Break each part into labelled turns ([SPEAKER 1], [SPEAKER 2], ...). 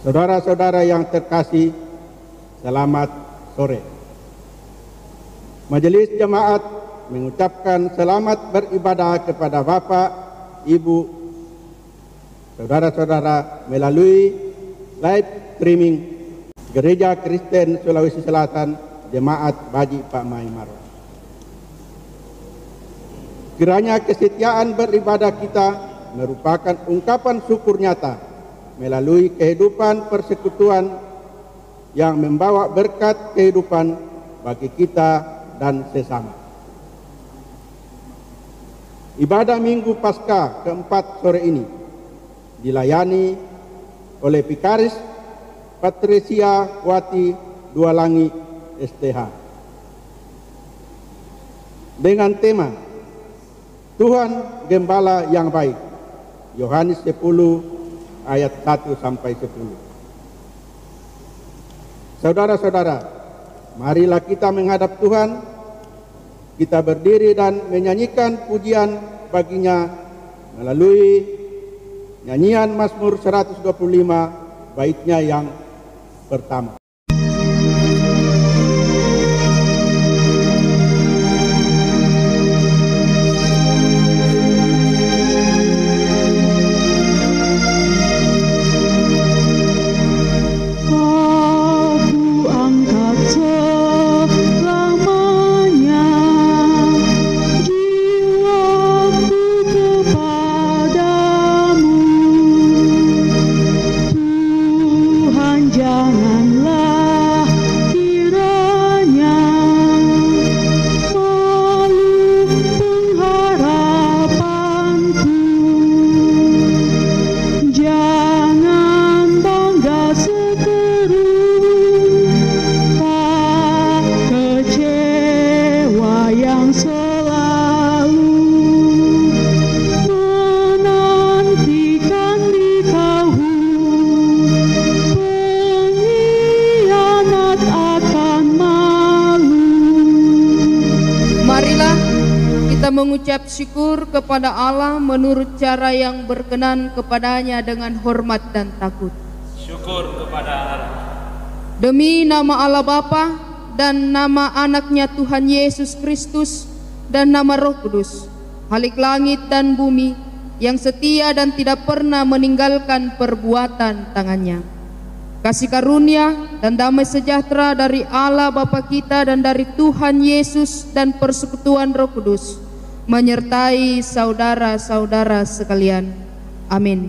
[SPEAKER 1] Saudara-saudara yang terkasih, selamat sore. Majelis Jemaat mengucapkan selamat beribadah kepada Bapak, Ibu, saudara-saudara melalui live streaming Gereja Kristen Sulawesi Selatan Jemaat Baji Pak Maimar. Kiranya kesetiaan beribadah kita merupakan ungkapan syukur nyata melalui kehidupan persekutuan yang membawa berkat kehidupan bagi kita dan sesama. Ibadah Minggu Paskah keempat sore ini dilayani oleh Vikaris Patricia Wati Dualangi STH dengan tema Tuhan Gembala yang Baik, Yohanes 10 ayat 1 sampai 10. Saudara-saudara, marilah kita menghadap Tuhan, kita berdiri dan menyanyikan pujian baginya melalui nyanyian Mazmur 125 baitnya yang pertama.
[SPEAKER 2] Mengucap syukur kepada Allah menurut cara yang berkenan kepadanya dengan hormat dan takut.
[SPEAKER 3] Syukur kepada Allah.
[SPEAKER 2] Demi nama Allah Bapa dan nama anaknya Tuhan Yesus Kristus dan nama Roh Kudus, Halik langit dan bumi yang setia dan tidak pernah meninggalkan perbuatan tangannya. Kasih karunia dan damai sejahtera dari Allah Bapa kita dan dari Tuhan Yesus dan persekutuan Roh Kudus menyertai saudara-saudara sekalian. Amin.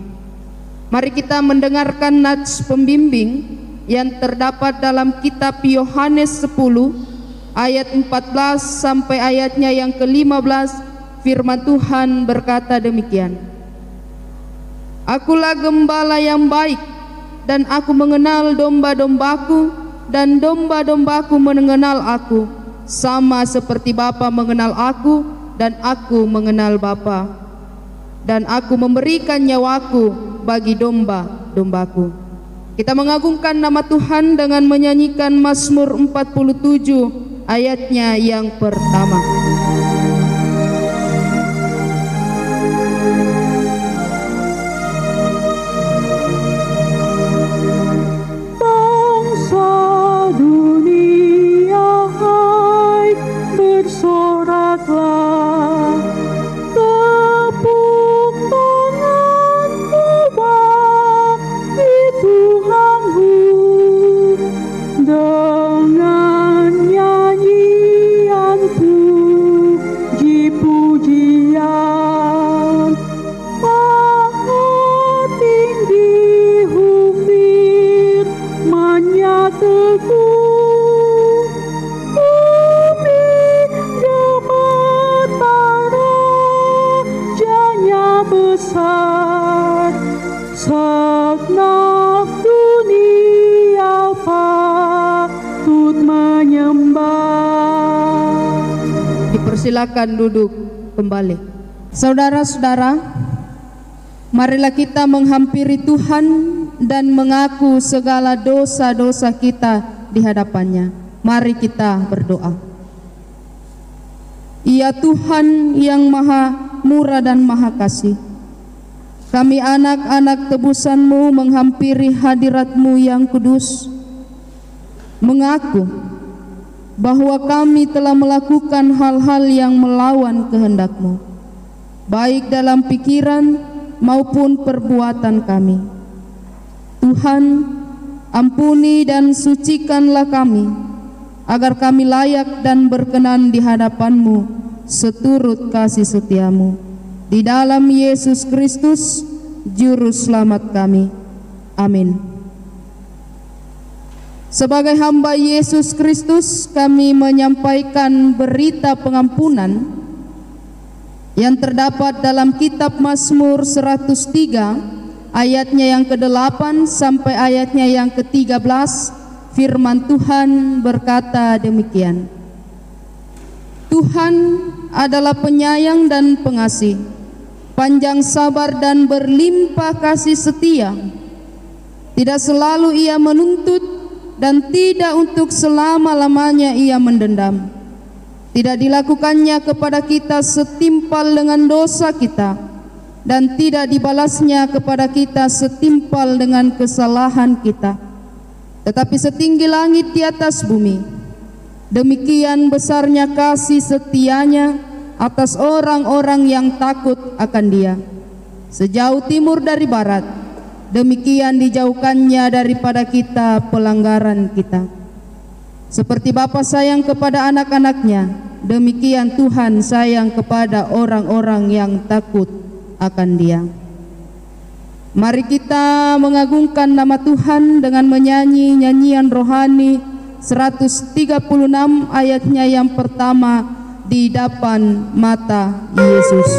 [SPEAKER 2] Mari kita mendengarkan nats pembimbing yang terdapat dalam kitab Yohanes 10 ayat 14 sampai ayatnya yang ke-15. Firman Tuhan berkata demikian. Akulah gembala yang baik, dan aku mengenal domba-dombaku, dan domba-dombaku mengenal aku, sama seperti Bapa mengenal aku, dan aku mengenal Bapa. Dan aku memberikan nyawaku bagi domba-dombaku. Kita mengagungkan nama Tuhan dengan menyanyikan Mazmur 47 ayatnya yang pertama. Silakan duduk kembali. Saudara-saudara, marilah kita menghampiri Tuhan dan mengaku segala dosa-dosa kita di hadapannya. Mari kita berdoa. Ya Tuhan yang maha murah dan maha kasih, kami anak-anak tebusan-Mu menghampiri hadirat-Mu yang kudus, mengaku bahwa kami telah melakukan hal-hal yang melawan kehendak-Mu, baik dalam pikiran maupun perbuatan kami. Tuhan, ampuni dan sucikanlah kami, agar kami layak dan berkenan di hadapan-Mu seturut kasih setia-Mu. Di dalam Yesus Kristus, Juru Selamat kami. Amin. Sebagai hamba Yesus Kristus, kami menyampaikan berita pengampunan yang terdapat dalam kitab Mazmur 103 ayatnya yang ke-8 sampai ayatnya yang ke-13. Firman Tuhan berkata demikian: Tuhan adalah penyayang dan pengasih, panjang sabar dan berlimpah kasih setia. Tidak selalu Ia menuntut, dan tidak untuk selama-lamanya Ia mendendam. Tidak dilakukannya kepada kita setimpal dengan dosa kita, dan tidak dibalasnya kepada kita setimpal dengan kesalahan kita. Tetapi setinggi langit di atas bumi, demikian besarnya kasih setianya atas orang-orang yang takut akan Dia. Sejauh timur dari barat, demikian dijauhkannya daripada kita pelanggaran kita. Seperti Bapa sayang kepada anak-anaknya, demikian Tuhan sayang kepada orang-orang yang takut akan Dia. Mari kita mengagungkan nama Tuhan dengan menyanyi nyanyian rohani 136 ayatnya yang pertama, Di Depan Mata Yesus.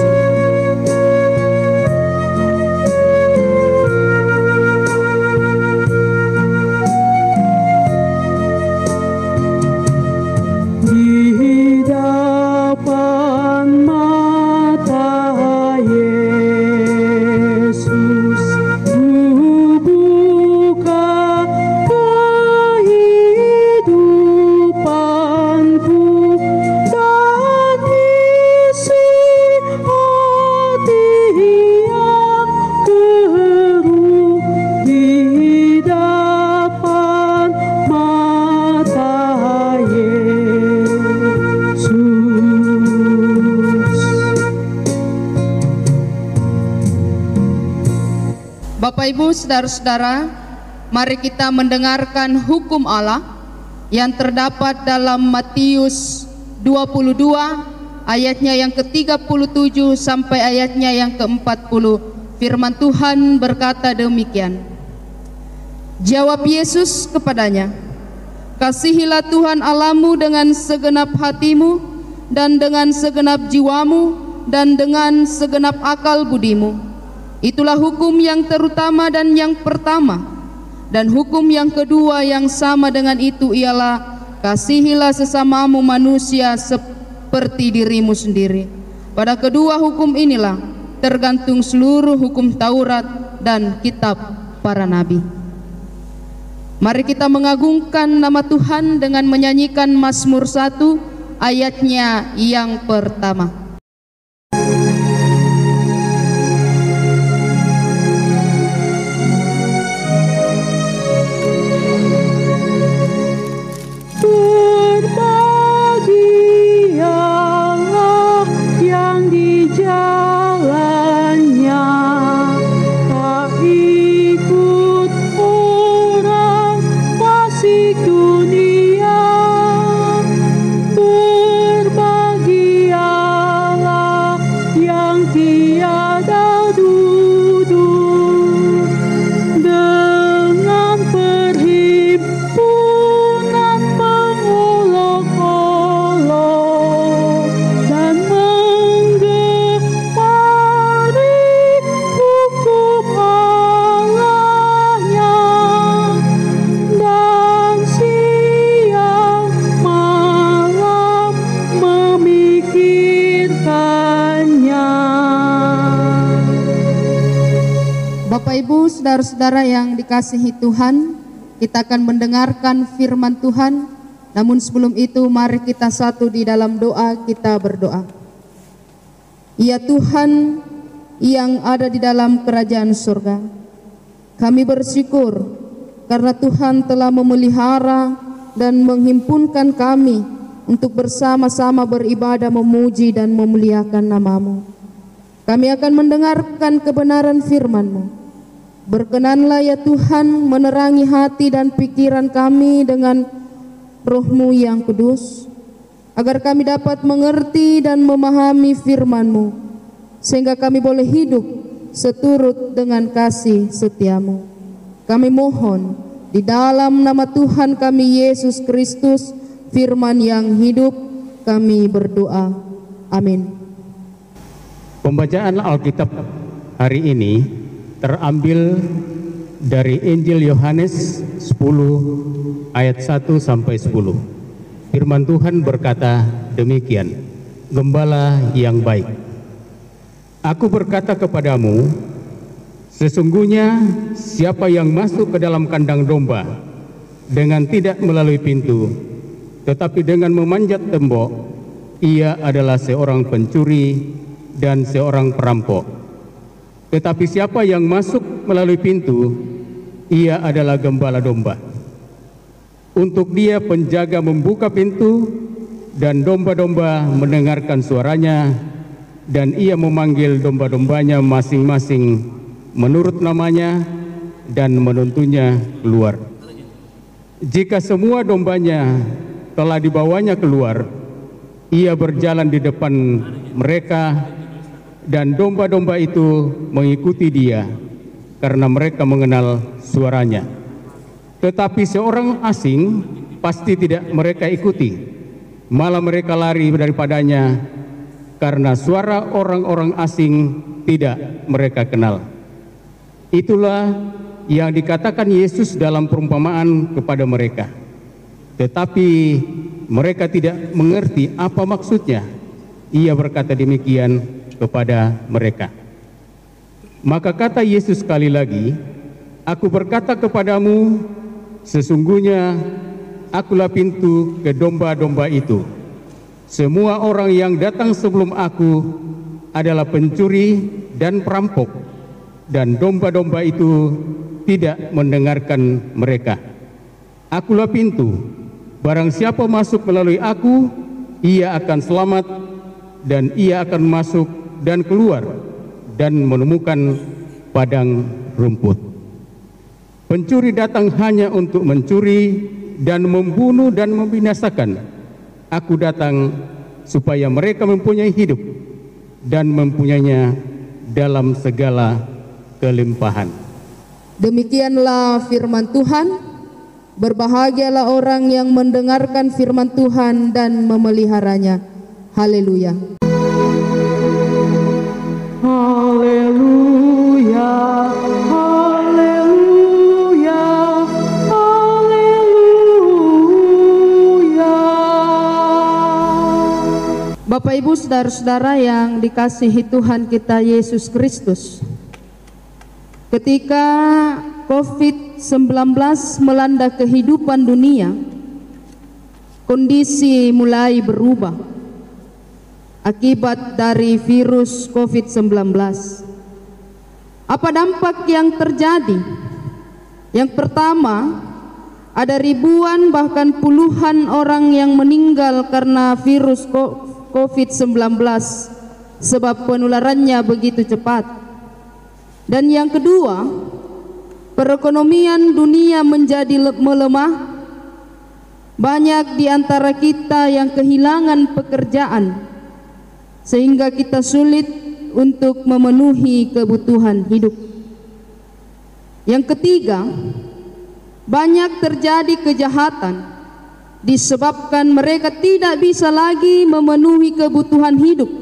[SPEAKER 2] Bapak Ibu, saudara-saudara, mari kita mendengarkan hukum Allah yang terdapat dalam Matius 22 ayatnya yang ke-37 sampai ayatnya yang ke-40. Firman Tuhan berkata demikian: Jawab Yesus kepadanya, Kasihilah Tuhan Allahmu dengan segenap hatimu, dan dengan segenap jiwamu, dan dengan segenap akal budimu. Itulah hukum yang terutama dan yang pertama. Dan hukum yang kedua yang sama dengan itu ialah kasihilah sesamamu manusia seperti dirimu sendiri. Pada kedua hukum inilah tergantung seluruh hukum Taurat dan kitab para nabi. Mari kita mengagungkan nama Tuhan dengan menyanyikan Mazmur 1 ayatnya yang pertama. Bapak Ibu, saudara-saudara yang dikasihi Tuhan, kita akan mendengarkan firman Tuhan. Namun sebelum itu mari kita satu di dalam doa, kita berdoa. Ya Tuhan yang ada di dalam kerajaan surga, kami bersyukur karena Tuhan telah memelihara dan menghimpunkan kami untuk bersama-sama beribadah, memuji dan memuliakan nama-Mu. Kami akan mendengarkan kebenaran firman-Mu. Berkenanlah ya Tuhan menerangi hati dan pikiran kami dengan Roh-Mu yang kudus, agar kami dapat mengerti dan memahami firman-Mu, sehingga kami boleh hidup seturut dengan kasih setia-Mu. Kami mohon di dalam nama Tuhan kami Yesus Kristus, firman yang hidup, kami berdoa. Amin.
[SPEAKER 4] Pembacaan Alkitab hari ini terambil dari Injil Yohanes 10 ayat 1 sampai 10. Firman Tuhan berkata demikian, Gembala yang baik. Aku berkata kepadamu, sesungguhnya siapa yang masuk ke dalam kandang domba dengan tidak melalui pintu, tetapi dengan memanjat tembok, ia adalah seorang pencuri dan seorang perampok. Tetapi siapa yang masuk melalui pintu, ia adalah gembala domba. Untuk dia penjaga membuka pintu, dan domba-domba mendengarkan suaranya, dan ia memanggil domba-dombanya masing-masing menurut namanya, dan menuntunnya keluar. Jika semua dombanya telah dibawanya keluar, ia berjalan di depan mereka, dan domba-domba itu mengikuti dia, karena mereka mengenal suaranya. Tetapi seorang asing pasti tidak mereka ikuti, malah mereka lari daripadanya, karena suara orang-orang asing tidak mereka kenal. Itulah yang dikatakan Yesus dalam perumpamaan kepada mereka. Tetapi mereka tidak mengerti apa maksudnya. Ia berkata demikian kepada mereka. Maka kata Yesus sekali lagi, Aku berkata kepadamu, sesungguhnya akulah pintu ke domba-domba itu. Semua orang yang datang sebelum aku adalah pencuri dan perampok, dan domba-domba itu tidak mendengarkan mereka. Akulah pintu, barang siapa masuk melalui aku, ia akan selamat, dan ia akan masuk dan keluar dan menemukan padang rumput. Pencuri datang hanya untuk mencuri dan membunuh dan membinasakan. Aku datang supaya mereka mempunyai hidup dan mempunyainya dalam segala kelimpahan.
[SPEAKER 2] Demikianlah firman Tuhan. Berbahagialah orang yang mendengarkan firman Tuhan dan memeliharanya. Haleluya.
[SPEAKER 5] Haleluya.
[SPEAKER 2] saudara-saudara yang dikasihi Tuhan kita Yesus Kristus, ketika COVID-19 melanda kehidupan dunia, kondisi mulai berubah akibat dari virus COVID-19. Apa dampak yang terjadi? Yang pertama, ada ribuan bahkan puluhan orang yang meninggal karena virus COVID-19 sebab penularannya begitu cepat. Dan yang kedua, perekonomian dunia menjadi melemah. Banyak di antara kita yang kehilangan pekerjaan sehingga kita sulit untuk memenuhi kebutuhan hidup. Yang ketiga, banyak terjadi kejahatan disebabkan mereka tidak bisa lagi memenuhi kebutuhan hidup,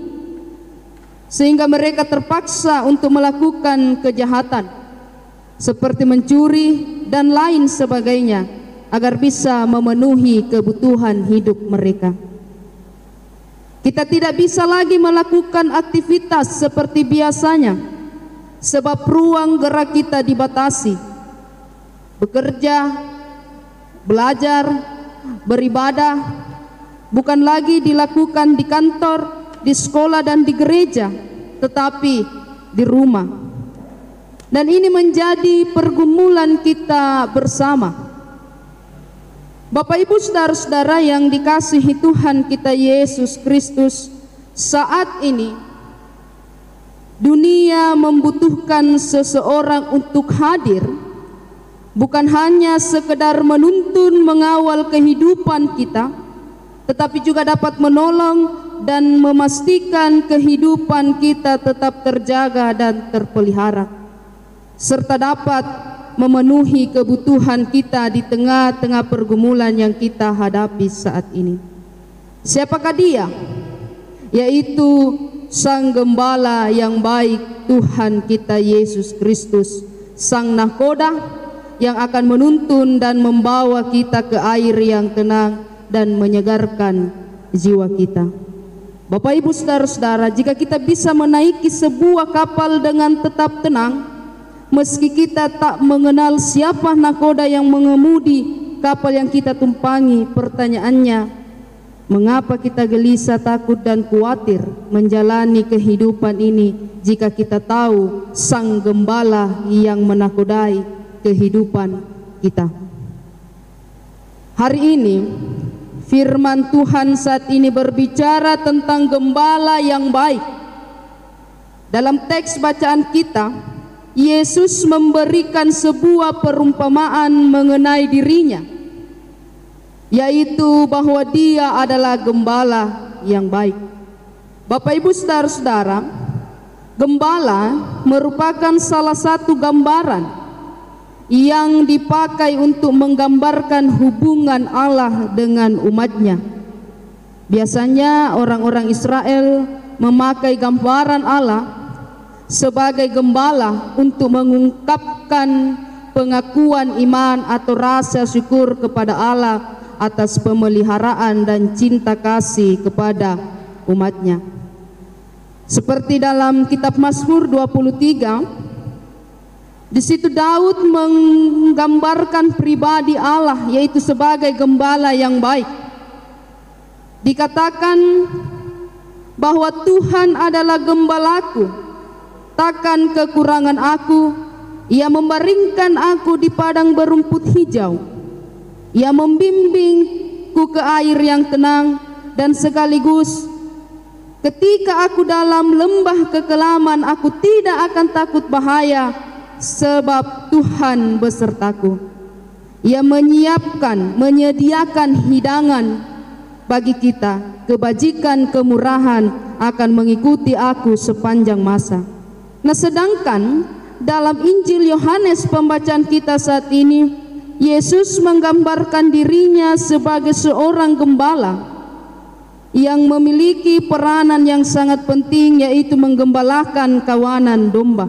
[SPEAKER 2] sehingga mereka terpaksa untuk melakukan kejahatan seperti mencuri dan lain sebagainya agar bisa memenuhi kebutuhan hidup mereka. Kita tidak bisa lagi melakukan aktivitas seperti biasanya sebab ruang gerak kita dibatasi. Bekerja, belajar, beribadah bukan lagi dilakukan di kantor, di sekolah dan di gereja, tetapi di rumah. Dan ini menjadi pergumulan kita bersama. Bapak Ibu saudara-saudara yang dikasihi Tuhan kita Yesus Kristus, saat ini dunia membutuhkan seseorang untuk hadir, bukan hanya sekedar menuntun mengawal kehidupan kita, tetapi juga dapat menolong dan memastikan kehidupan kita tetap terjaga dan terpelihara, serta dapat memenuhi kebutuhan kita di tengah-tengah pergumulan yang kita hadapi saat ini. Siapakah dia? Yaitu Sang Gembala yang baik, Tuhan kita Yesus Kristus, Sang Nahkoda yang akan menuntun dan membawa kita ke air yang tenang dan menyegarkan jiwa kita. Bapak Ibu saudara-saudara, jika kita bisa menaiki sebuah kapal dengan tetap tenang, meski kita tak mengenal siapa nahkoda yang mengemudi kapal yang kita tumpangi, pertanyaannya, mengapa kita gelisah, takut dan khawatir menjalani kehidupan ini jika kita tahu Sang Gembala yang menakodai kehidupan kita. Hari ini firman Tuhan saat ini berbicara tentang gembala yang baik. Dalam teks bacaan kita, Yesus memberikan sebuah perumpamaan mengenai dirinya, yaitu bahwa dia adalah gembala yang baik. Bapak Ibu saudara-saudara, gembala merupakan salah satu gambaran yang dipakai untuk menggambarkan hubungan Allah dengan umatnya. Biasanya orang-orang Israel memakai gambaran Allah sebagai gembala untuk mengungkapkan pengakuan iman atau rasa syukur kepada Allah atas pemeliharaan dan cinta kasih kepada umatnya. Seperti dalam kitab Mazmur 23, di situ Daud menggambarkan pribadi Allah, yaitu sebagai gembala yang baik. Dikatakan bahwa Tuhan adalah gembalaku, takkan kekurangan aku. Ia membaringkan aku di padang berumput hijau. Ia membimbingku ke air yang tenang, dan sekaligus ketika aku dalam lembah kekelaman, aku tidak akan takut bahaya, sebab Tuhan besertaku. Ia menyediakan hidangan bagi kita, kebajikan kemurahan akan mengikuti aku sepanjang masa. Nah, sedangkan dalam Injil Yohanes pembacaan kita saat ini, Yesus menggambarkan dirinya sebagai seorang gembala yang memiliki peranan yang sangat penting, yaitu menggembalakan kawanan domba.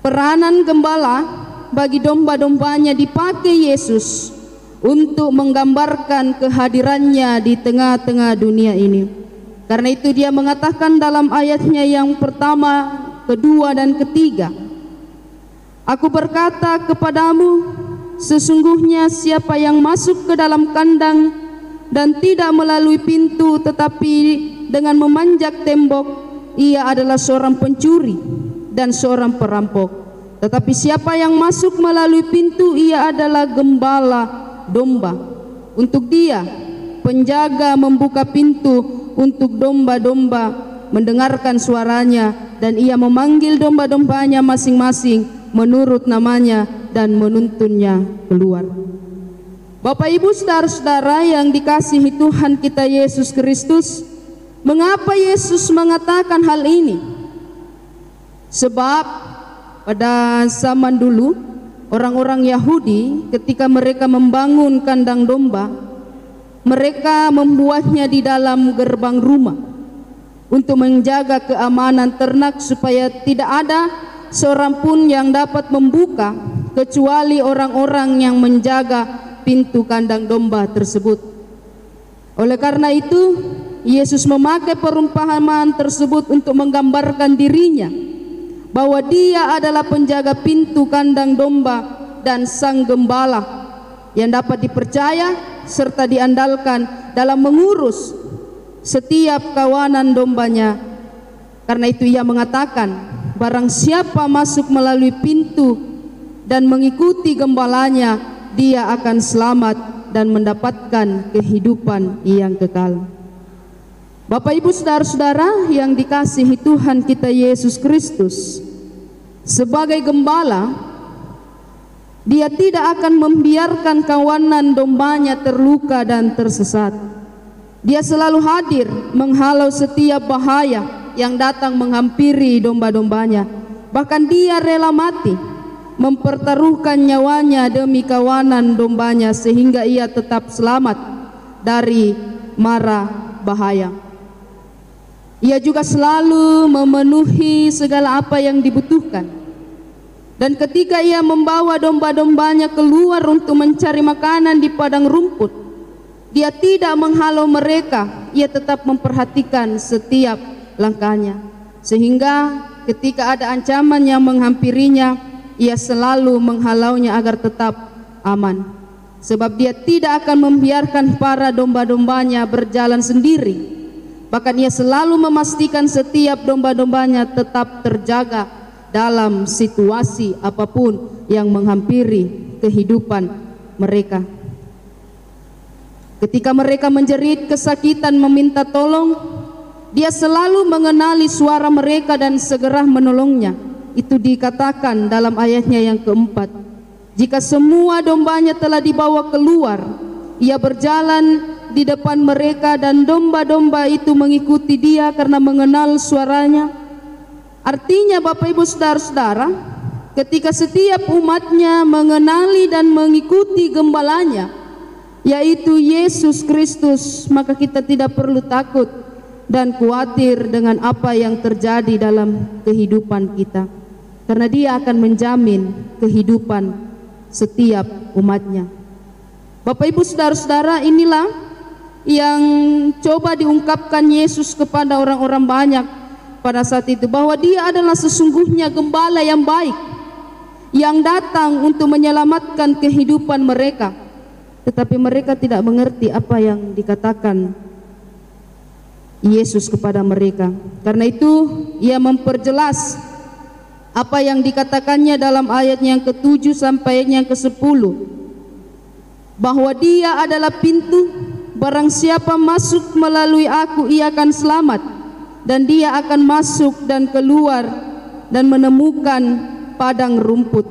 [SPEAKER 2] Peranan gembala bagi domba-dombanya dipakai Yesus untuk menggambarkan kehadirannya di tengah-tengah dunia ini. Karena itu dia mengatakan dalam ayatnya yang pertama, kedua, dan ketiga, Aku berkata kepadamu, sesungguhnya siapa yang masuk ke dalam kandang dan tidak melalui pintu tetapi dengan memanjak tembok, ia adalah seorang pencuri dan seorang perampok. Tetapi siapa yang masuk melalui pintu, ia adalah gembala domba. Untuk dia, penjaga membuka pintu untuk domba-domba mendengarkan suaranya, dan ia memanggil domba-dombanya masing-masing menurut namanya dan menuntunnya keluar. Bapak Ibu saudara-saudara yang dikasihi Tuhan kita Yesus Kristus, mengapa Yesus mengatakan hal ini? Sebab pada zaman dulu orang-orang Yahudi ketika mereka membangun kandang domba, mereka membuatnya di dalam gerbang rumah untuk menjaga keamanan ternak supaya tidak ada seorang pun yang dapat membuka kecuali orang-orang yang menjaga pintu kandang domba tersebut. Oleh karena itu, Yesus memakai perumpamaan tersebut untuk menggambarkan dirinya bahwa dia adalah penjaga pintu kandang domba dan sang gembala yang dapat dipercaya serta diandalkan dalam mengurus setiap kawanan dombanya. Karena itu ia mengatakan, barang siapa masuk melalui pintu dan mengikuti gembalanya, dia akan selamat dan mendapatkan kehidupan yang kekal. Bapak Ibu saudara-saudara yang dikasihi Tuhan kita Yesus Kristus, sebagai gembala, dia tidak akan membiarkan kawanan dombanya terluka dan tersesat. Dia selalu hadir menghalau setiap bahaya yang datang menghampiri domba-dombanya. Bahkan dia rela mati, mempertaruhkan nyawanya demi kawanan dombanya sehingga ia tetap selamat dari mara bahaya. Ia juga selalu memenuhi segala apa yang dibutuhkan. Dan ketika ia membawa domba-dombanya keluar untuk mencari makanan di padang rumput, dia tidak menghalau mereka, ia tetap memperhatikan setiap langkahnya, sehingga ketika ada ancaman yang menghampirinya, ia selalu menghalaunya agar tetap aman. Sebab dia tidak akan membiarkan para domba-dombanya berjalan sendiri. Bahkan ia selalu memastikan setiap domba-dombanya tetap terjaga dalam situasi apapun yang menghampiri kehidupan mereka. Ketika mereka menjerit kesakitan meminta tolong, dia selalu mengenali suara mereka dan segera menolongnya. Itu dikatakan dalam ayatnya yang keempat. Jika semua dombanya telah dibawa keluar, ia berjalan di depan mereka dan domba-domba itu mengikuti dia karena mengenal suaranya. Artinya Bapak Ibu saudara-saudara, ketika setiap umatnya mengenali dan mengikuti gembalanya, yaitu Yesus Kristus, maka kita tidak perlu takut dan khawatir dengan apa yang terjadi dalam kehidupan kita, karena dia akan menjamin kehidupan setiap umatnya. Bapak Ibu saudara-saudara, inilah yang coba diungkapkan Yesus kepada orang-orang banyak pada saat itu, bahwa dia adalah sesungguhnya gembala yang baik yang datang untuk menyelamatkan kehidupan mereka. Tetapi mereka tidak mengerti apa yang dikatakan Yesus kepada mereka. Karena itu ia memperjelas apa yang dikatakannya dalam ayat yang ke-7 sampai yang ke-10, bahwa dia adalah pintu, barang siapa masuk melalui aku ia akan selamat, dan dia akan masuk dan keluar dan menemukan padang rumput.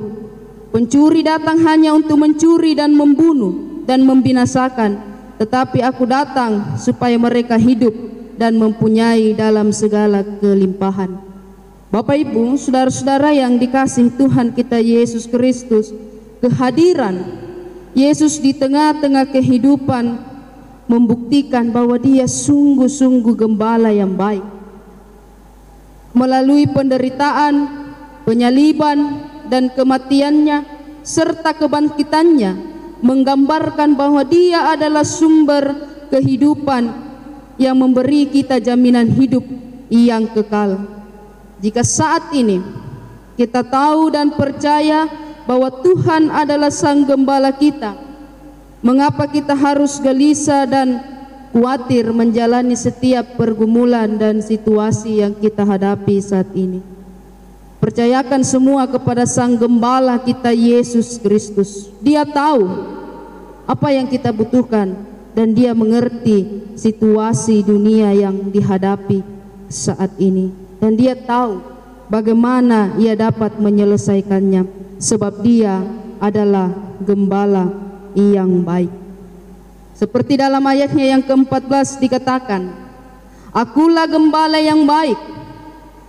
[SPEAKER 2] Pencuri datang hanya untuk mencuri dan membunuh dan membinasakan, tetapi aku datang supaya mereka hidup dan mempunyai dalam segala kelimpahan. Bapak Ibu, saudara-saudara yang dikasihi Tuhan kita Yesus Kristus, kehadiran Yesus di tengah-tengah kehidupan membuktikan bahwa dia sungguh-sungguh gembala yang baik. Melalui penderitaan, penyaliban, dan kematiannya serta kebangkitannya menggambarkan bahwa dia adalah sumber kehidupan yang memberi kita jaminan hidup yang kekal. Jika saat ini kita tahu dan percaya bahwa Tuhan adalah Sang Gembala kita, mengapa kita harus gelisah dan khawatir menjalani setiap pergumulan dan situasi yang kita hadapi saat ini? Percayakan semua kepada Sang Gembala kita, Yesus Kristus. Dia tahu apa yang kita butuhkan dan Dia mengerti situasi dunia yang dihadapi saat ini, dan Dia tahu bagaimana Ia dapat menyelesaikannya, sebab Dia adalah Gembala yang baik. Seperti dalam ayatnya yang ke-14 dikatakan, "Akulah gembala yang baik.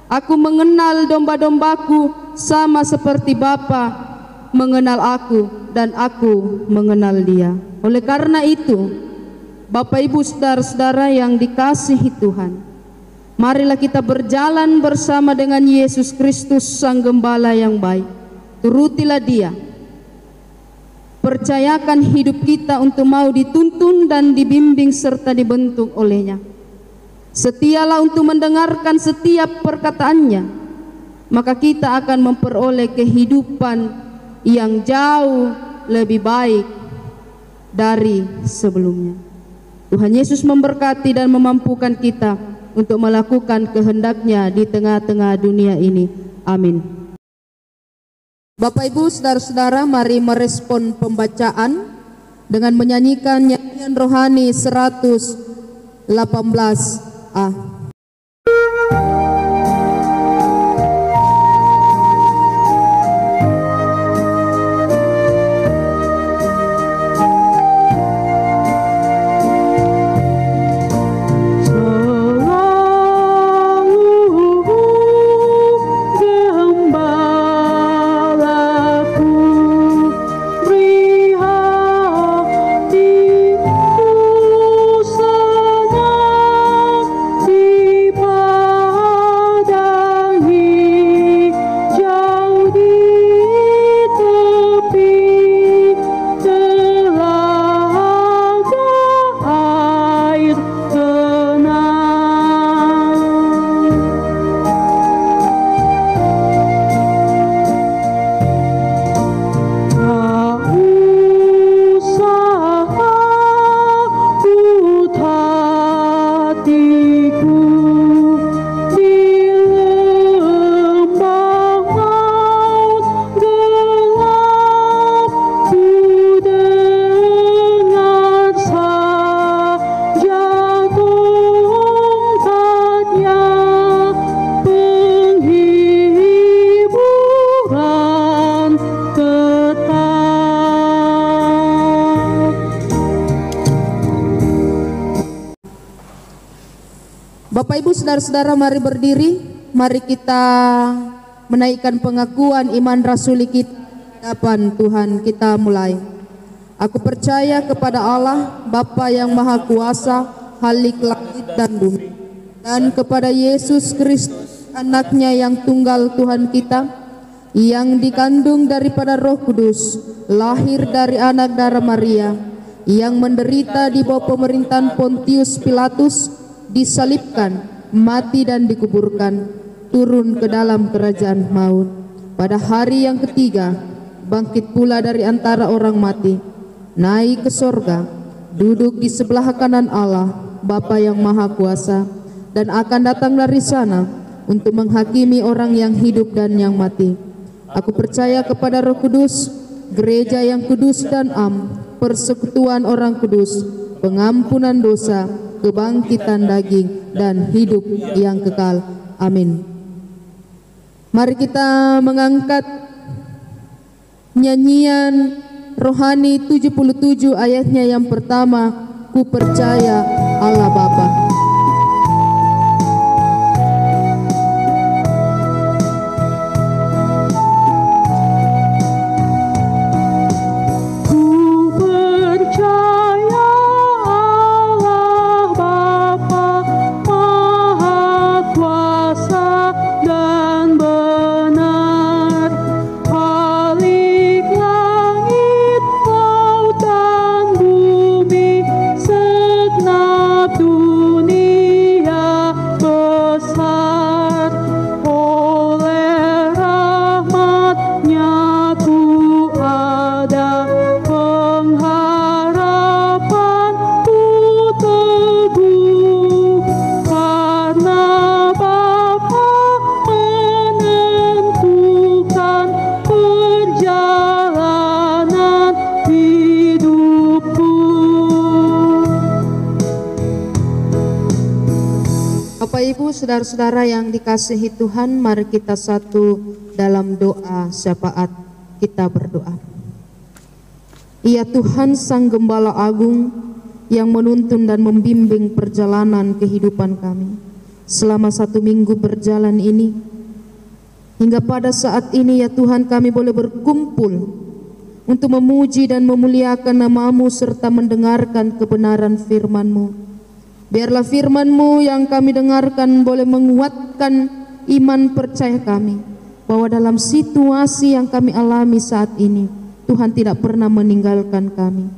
[SPEAKER 2] Aku mengenal domba-dombaku sama seperti Bapa mengenal aku dan aku mengenal dia." Oleh karena itu, Bapak Ibu saudara-saudara yang dikasihi Tuhan, marilah kita berjalan bersama dengan Yesus Kristus, Sang Gembala yang baik. Turutilah Dia. Percayakan hidup kita untuk mau dituntun dan dibimbing serta dibentuk olehnya. Setialah untuk mendengarkan setiap perkataannya, maka kita akan memperoleh kehidupan yang jauh lebih baik dari sebelumnya. Tuhan Yesus memberkati dan memampukan kita untuk melakukan kehendak-Nya di tengah-tengah dunia ini. Amin. Bapak Ibu saudara-saudara, mari merespon pembacaan dengan menyanyikan nyanyian rohani 118A. Bapak Ibu saudara-saudara, mari berdiri. Mari kita menaikkan pengakuan iman rasuli kita di hadapan Tuhan. Kita mulai. Aku percaya kepada Allah Bapa yang Maha Kuasa, Khalik langit dan bumi, dan kepada Yesus Kristus, Anak-Nya yang tunggal Tuhan kita, yang dikandung daripada Roh Kudus, lahir dari anak darah Maria, yang menderita di bawah pemerintahan Pontius Pilatus, disalibkan, mati dan dikuburkan, turun ke dalam kerajaan maut. Pada hari yang ketiga, bangkit pula dari antara orang mati, naik ke sorga, duduk di sebelah kanan Allah, Bapa yang Maha Kuasa, dan akan datang dari sana untuk menghakimi orang yang hidup dan yang mati. Aku percaya kepada Roh Kudus, gereja yang kudus dan am, persekutuan orang kudus, pengampunan dosa, kebangkitan daging, dan hidup yang kekal. Amin. Mari kita mengangkat nyanyian rohani 77 ayatnya yang pertama, ku percaya Allah Bapa.
[SPEAKER 5] Dunia
[SPEAKER 2] Ibu, saudara-saudara yang dikasihi Tuhan, mari kita satu dalam doa syafaat. Kita berdoa. Ya Tuhan Sang Gembala Agung yang menuntun dan membimbing perjalanan kehidupan kami selama 1 minggu berjalan ini, hingga pada saat ini ya Tuhan kami boleh berkumpul untuk memuji dan memuliakan nama-Mu serta mendengarkan kebenaran firman-Mu. Biarlah firman-Mu yang kami dengarkan boleh menguatkan iman percaya kami, bahwa dalam situasi yang kami alami saat ini, Tuhan tidak pernah meninggalkan kami.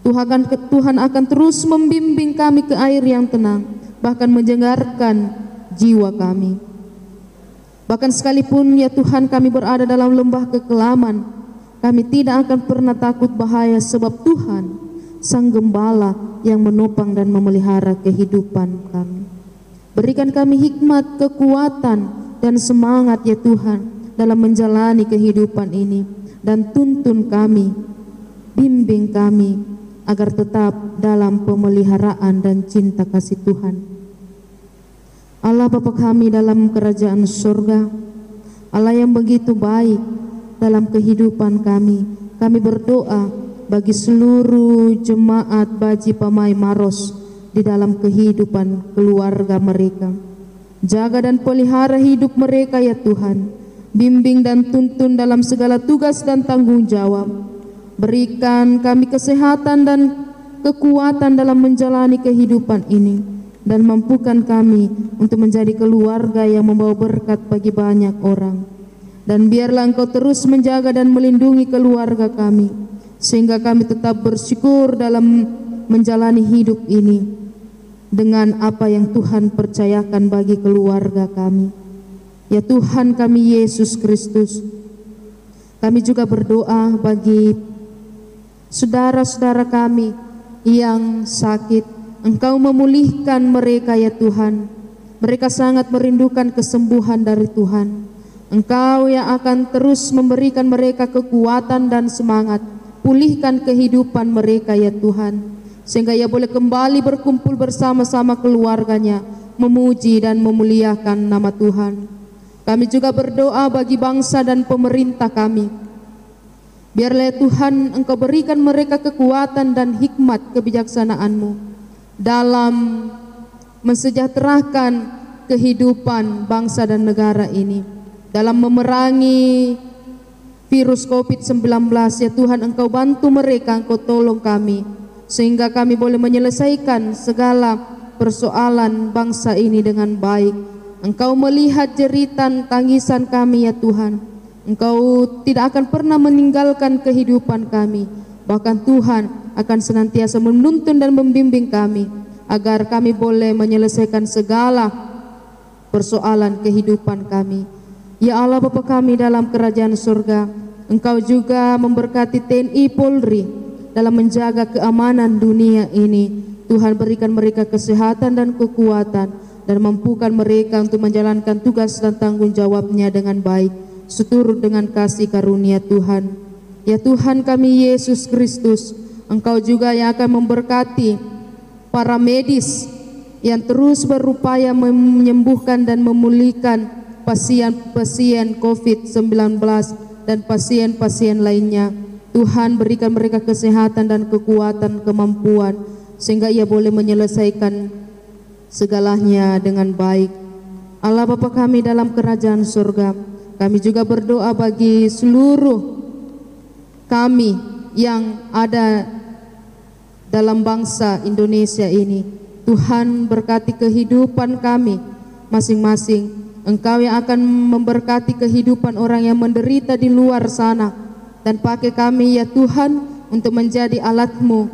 [SPEAKER 2] Tuhan akan terus membimbing kami ke air yang tenang, bahkan menjegarkan jiwa kami. Bahkan sekalipun ya Tuhan kami berada dalam lembah kekelaman, kami tidak akan pernah takut bahaya, sebab Tuhan Sang Gembala yang menopang dan memelihara kehidupan kami. Berikan kami hikmat, kekuatan, dan semangat ya Tuhan dalam menjalani kehidupan ini, dan tuntun kami, bimbing kami agar tetap dalam pemeliharaan dan cinta kasih Tuhan. Allah Bapa kami dalam kerajaan surga, Allah yang begitu baik dalam kehidupan kami berdoa bagi seluruh jemaat Baji Pamai Maros di dalam kehidupan keluarga mereka. Jaga dan pelihara hidup mereka ya Tuhan. Bimbing dan tuntun dalam segala tugas dan tanggung jawab. Berikan kami kesehatan dan kekuatan dalam menjalani kehidupan ini, dan mampukan kami untuk menjadi keluarga yang membawa berkat bagi banyak orang. Dan biarlah Engkau terus menjaga dan melindungi keluarga kami, sehingga kami tetap bersyukur dalam menjalani hidup ini dengan apa yang Tuhan percayakan bagi keluarga kami. Ya Tuhan kami Yesus Kristus, kami juga berdoa bagi saudara-saudara kami yang sakit. Engkau memulihkan mereka ya Tuhan. Mereka sangat merindukan kesembuhan dari Tuhan. Engkau yang akan terus memberikan mereka kekuatan dan semangat. Pulihkan kehidupan mereka ya Tuhan, sehingga ia boleh kembali berkumpul bersama-sama keluarganya, memuji dan memuliakan nama Tuhan. Kami juga berdoa bagi bangsa dan pemerintah kami. Biarlah ya Tuhan Engkau berikan mereka kekuatan dan hikmat kebijaksanaan-Mu dalam mensejahterakan kehidupan bangsa dan negara ini, dalam memerangi virus COVID-19 ya Tuhan. Engkau bantu mereka, Engkau tolong kami, sehingga kami boleh menyelesaikan segala persoalan bangsa ini dengan baik. Engkau melihat jeritan tangisan kami ya Tuhan. Engkau tidak akan pernah meninggalkan kehidupan kami. Bahkan Tuhan akan senantiasa menuntun dan membimbing kami, agar kami boleh menyelesaikan segala persoalan kehidupan kami. Ya Allah Bapa kami dalam kerajaan surga, Engkau juga memberkati TNI Polri dalam menjaga keamanan dunia ini. Tuhan berikan mereka kesehatan dan kekuatan, dan mampukan mereka untuk menjalankan tugas dan tanggung jawabnya dengan baik, seturut dengan kasih karunia Tuhan. Ya Tuhan kami Yesus Kristus, Engkau juga yang akan memberkati para medis yang terus berupaya menyembuhkan dan memulihkan pasien-pasien COVID-19 dan pasien-pasien lainnya. Tuhan berikan mereka kesehatan dan kekuatan, kemampuan, sehingga ia boleh menyelesaikan segalanya dengan baik. Allah Bapa kami dalam kerajaan surga, kami juga berdoa bagi seluruh kami yang ada dalam bangsa Indonesia ini. Tuhan berkati kehidupan kami masing-masing. Engkau yang akan memberkati kehidupan orang yang menderita di luar sana, dan pakai kami ya Tuhan untuk menjadi alat-Mu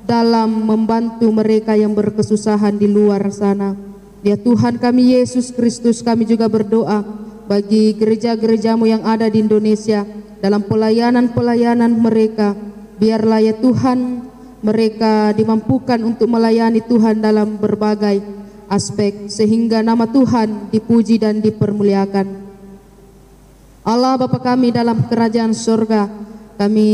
[SPEAKER 2] dalam membantu mereka yang berkesusahan di luar sana. Ya Tuhan kami Yesus Kristus, kami juga berdoa bagi gereja-gereja-Mu yang ada di Indonesia dalam pelayanan-pelayanan mereka. Biarlah ya Tuhan mereka dimampukan untuk melayani Tuhan dalam berbagai aspek, sehingga nama Tuhan dipuji dan dipermuliakan. Allah Bapa kami dalam kerajaan surga, kami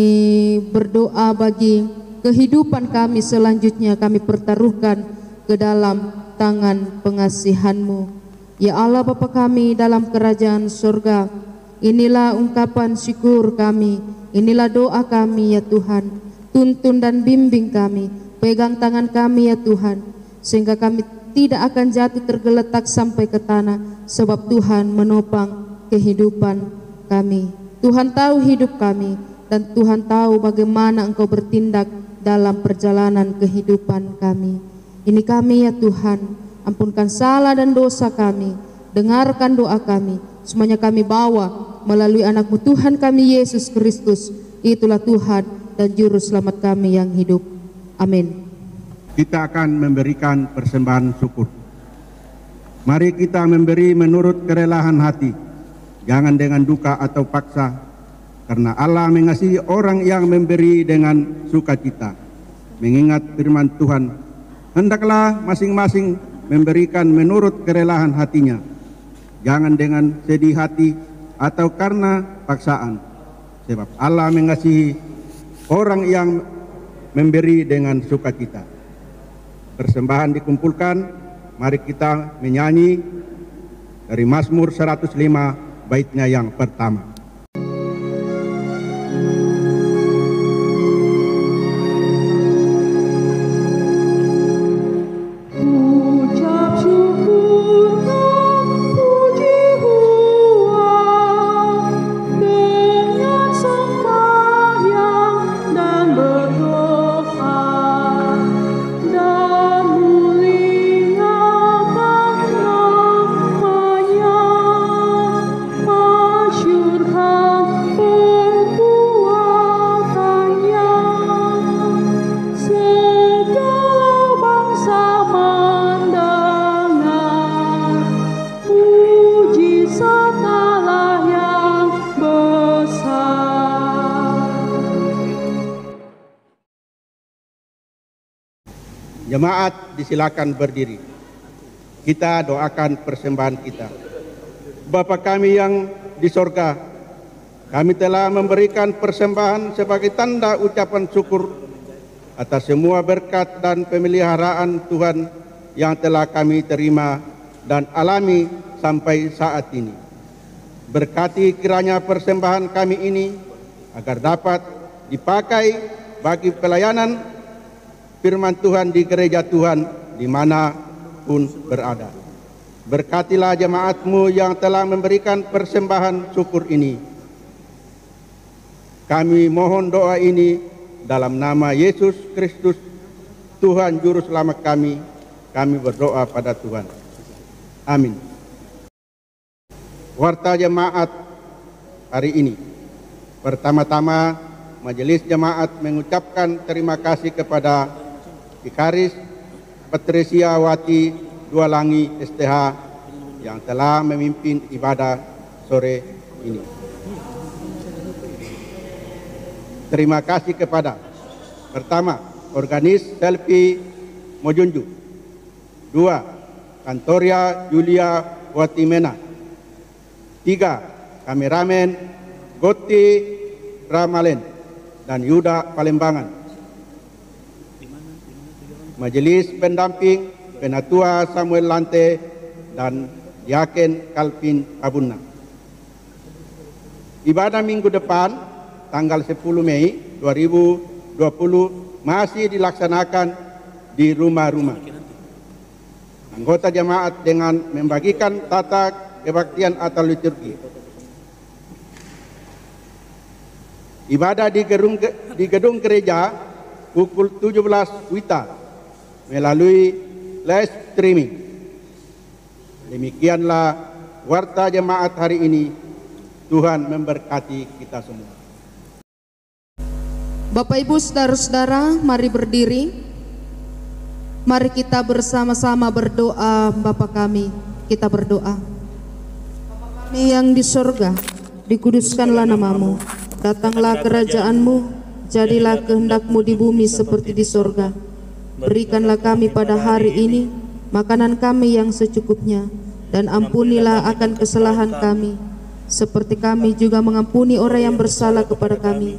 [SPEAKER 2] berdoa bagi kehidupan kami selanjutnya, kami pertaruhkan ke dalam tangan pengasihan-Mu. Ya Allah Bapa kami dalam kerajaan surga, inilah ungkapan syukur kami, inilah doa kami ya Tuhan. Tuntun dan bimbing kami, pegang tangan kami ya Tuhan, sehingga kami tidak akan jatuh tergeletak sampai ke tanah, sebab Tuhan menopang kehidupan kami. Tuhan tahu hidup kami, dan Tuhan tahu bagaimana Engkau bertindak dalam perjalanan kehidupan kami. Ini kami ya Tuhan, ampunkan salah dan dosa kami, dengarkan doa kami, semuanya kami bawa melalui anak-Mu Tuhan kami Yesus Kristus. Itulah Tuhan dan Juru Selamat kami yang hidup. Amin.
[SPEAKER 1] Kita akan memberikan persembahan syukur. Mari kita memberi menurut kerelaan hati, jangan dengan duka atau paksa, karena Allah mengasihi orang yang memberi dengan sukacita. Mengingat firman Tuhan, hendaklah masing-masing memberikan menurut kerelaan hatinya, jangan dengan sedih hati atau karena paksaan, sebab Allah mengasihi orang yang memberi dengan sukacita. Persembahan dikumpulkan, mari kita menyanyi dari Mazmur 105 baitnya yang pertama. Jemaat disilakan berdiri. Kita doakan persembahan kita. Bapa kami yang di sorga, kami telah memberikan persembahan sebagai tanda ucapan syukur atas semua berkat dan pemeliharaan Tuhan yang telah kami terima dan alami sampai saat ini. Berkati kiranya persembahan kami ini agar dapat dipakai bagi pelayanan firman Tuhan di gereja Tuhan dimanapun berada. Berkatilah jemaat-Mu yang telah memberikan persembahan syukur ini. Kami mohon doa ini dalam nama Yesus Kristus, Tuhan Juru Selamat kami. Kami berdoa pada Tuhan. Amin. Warta jemaat hari ini. Pertama-tama, majelis jemaat mengucapkan terima kasih kepada Vikaris Patricia Wati Dualangi STH yang telah memimpin ibadah sore ini. Terima kasih kepada pertama, organis Selvi Mojunju. 2, Kantoria Julia Watimena. 3, kameramen Goti Ramalen dan Yuda Palembangan. Majelis pendamping Penatua Samuel Lante dan Yaken Kalvin Abunna. Ibadah minggu depan tanggal 10 Mei 2020 masih dilaksanakan di rumah-rumah. Anggota jemaat dengan membagikan tata kebaktian atau liturgi. Ibadah di gedung gereja pukul 17 WITA melalui live streaming. Demikianlah warta jemaat hari ini. Tuhan memberkati kita semua.
[SPEAKER 2] Bapak Ibu saudara-saudara, mari berdiri. Mari kita bersama-sama berdoa. Bapa kami, kita berdoa. Bapa kami yang di sorga, dikuduskanlah namamu. Datanglah kerajaan-Mu, jadilah kehendak-Mu di bumi seperti di sorga. Berikanlah kami pada hari ini makanan kami yang secukupnya, dan ampunilah akan kesalahan kami, seperti kami juga mengampuni orang yang bersalah kepada kami.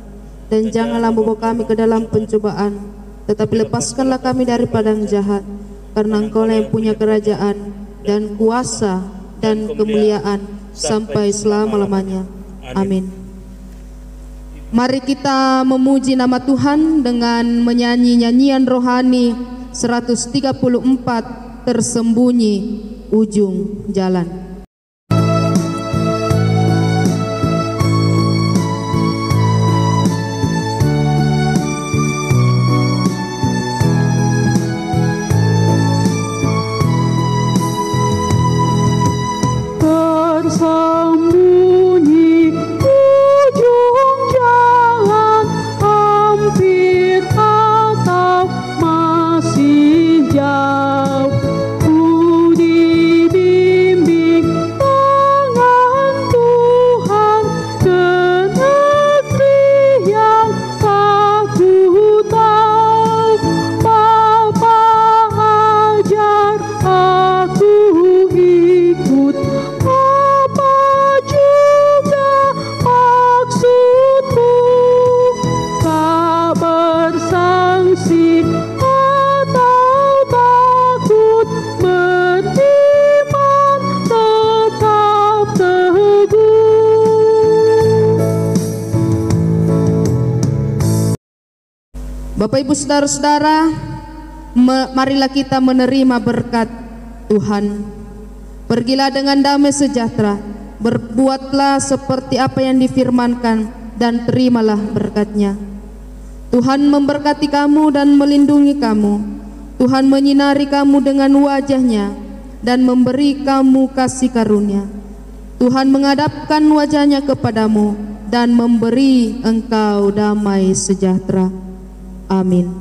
[SPEAKER 2] Dan janganlah membawa kami ke dalam pencobaan, tetapi lepaskanlah kami daripada yang jahat, karena Engkau yang punya kerajaan dan kuasa dan kemuliaan sampai selama-lamanya. Amin. Mari kita memuji nama Tuhan dengan menyanyi nyanyian rohani 134, Tersembunyi Ujung Jalan.
[SPEAKER 5] Tersembunyi ujung jalan, hampir atau masih jauh, ku dibimbing tangan Tuhan ke negeri yang tak ku tahu. Bapa ajar aku ikut, apa juga maksudmu, tak bersangsi atau takut, beriman tetap teguh.
[SPEAKER 2] Bapak Ibu Saudara-saudara, marilah kita menerima berkat Tuhan. Pergilah dengan damai sejahtera, berbuatlah seperti apa yang difirmankan, dan terimalah berkat-Nya. Tuhan memberkati kamu dan melindungi kamu. Tuhan menyinari kamu dengan wajah-Nya dan memberi kamu kasih karunia. Tuhan menghadapkan wajah-Nya kepadamu dan memberi engkau damai sejahtera. Amin.